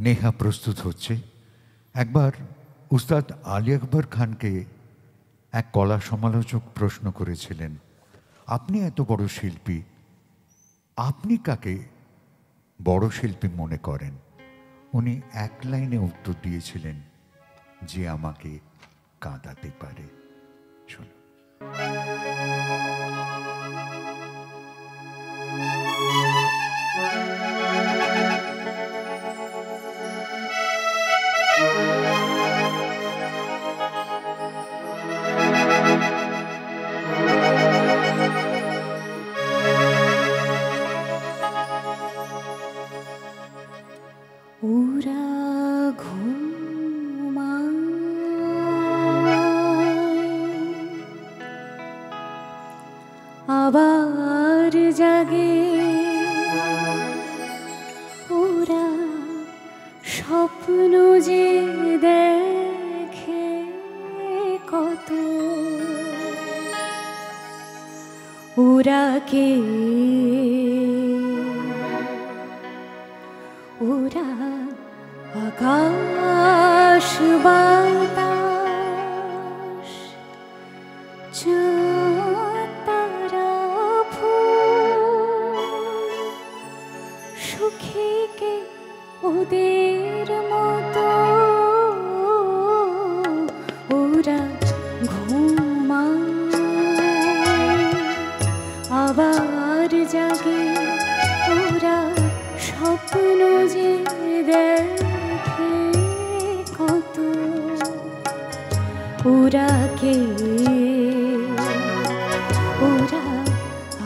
নেহা প্রস্তুত হচ্ছে। একবার উস্তাদ আলী আকবর খানকে এক কলা সমালোচক প্রশ্ন করেছিলেন, আপনি এত বড় শিল্পী, আপনি কাকে বড় শিল্পী মনে করেন? উনি এক লাইনে উত্তর দিয়েছিলেন, যে আমাকে কাঁদাতে পারে। শোনো। ওরা ঘুমায়, আবার জাগে, ওরা স্বপ্ন যে দেখে কত, ওরা কে, ওরা আকাশ বাতাস চাঁদ তারা ফুল, সুখী কে ওদের মতো, ওরা ঘুমায় আবার জাগে, ওরা স্বপ্ন যে দেখে কত, ওরা কে, ওরা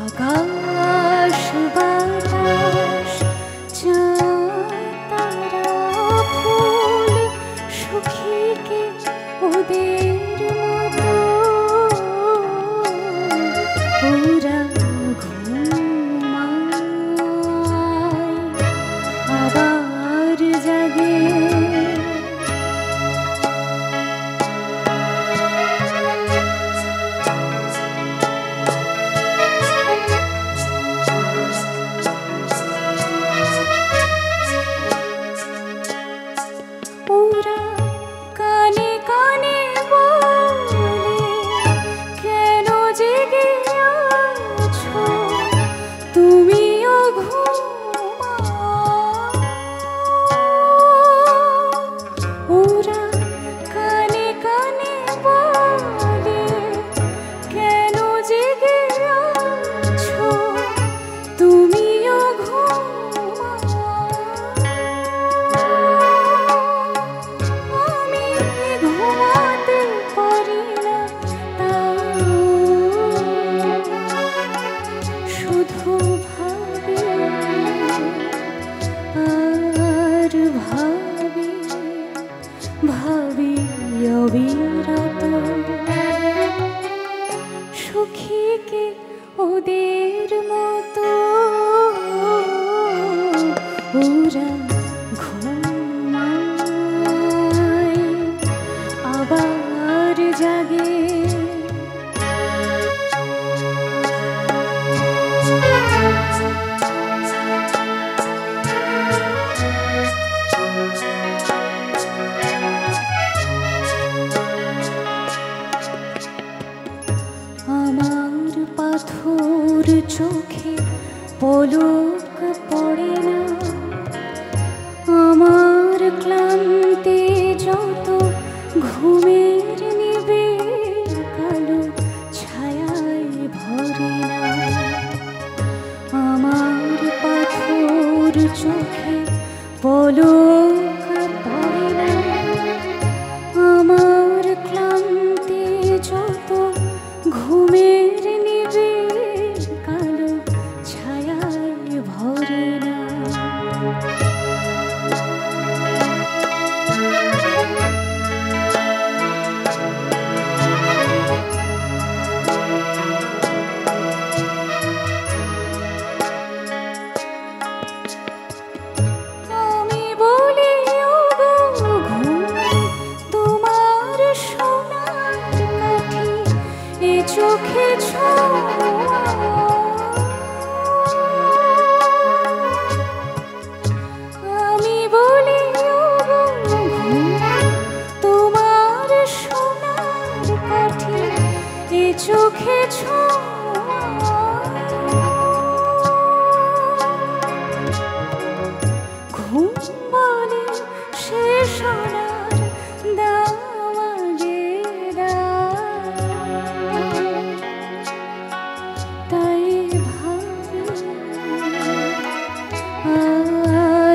আকাশ বাতাস চাঁদ তারা ফুল, সুখী কে ওদের মতো, ওরা ঘুমায় আবার জাগে। ওরা কানে কানে বলে, কেন জেগে আছো তুমিও ঘুমাও, ওরা কানে কানে বলে, কেন জেগে আছো তুমিও ঘুমাও, আমি ঘুমাতে পারি না তাও, শুধু ভাবি আর ভাবি, ভাবি অবিরত, সুখী কে ওদের মতো, ওরা ঘুমায় আবার জাগে। আমার পাথর চোখে পলক পড়ে না, আমার ক্লান্তি যত ঘুমের নিবিড় কালো ছায়ায় ভরে না, আমার পাথর চোখে পলক পড়ে না, আমার ক্লান্তি যত ঘুমের নিবিড় কালো ছায়ায় ভরে না। আমি বলি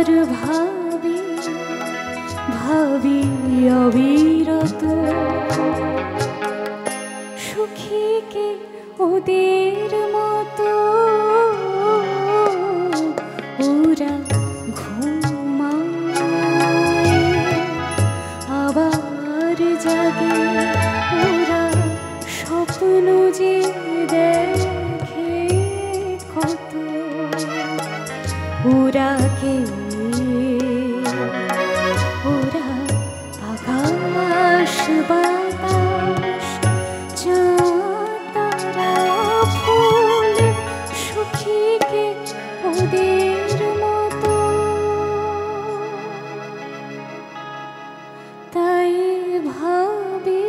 আর ভাবি ভাবি অবিরত সুখীকে ওদের মতো ওরা ঘুমায় আবার জাগে ওরা স্বপ্ন যে দেখে কত ওরা কে ওরা আকাশ বাতাস চাঁদ ফুল সুখীকে ওদের মতো তাই ভাবি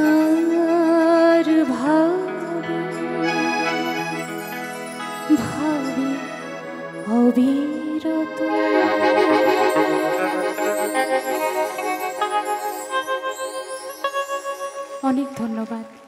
আর ভাবি ভাবি অবিরত অনেক ধন্যবাদ।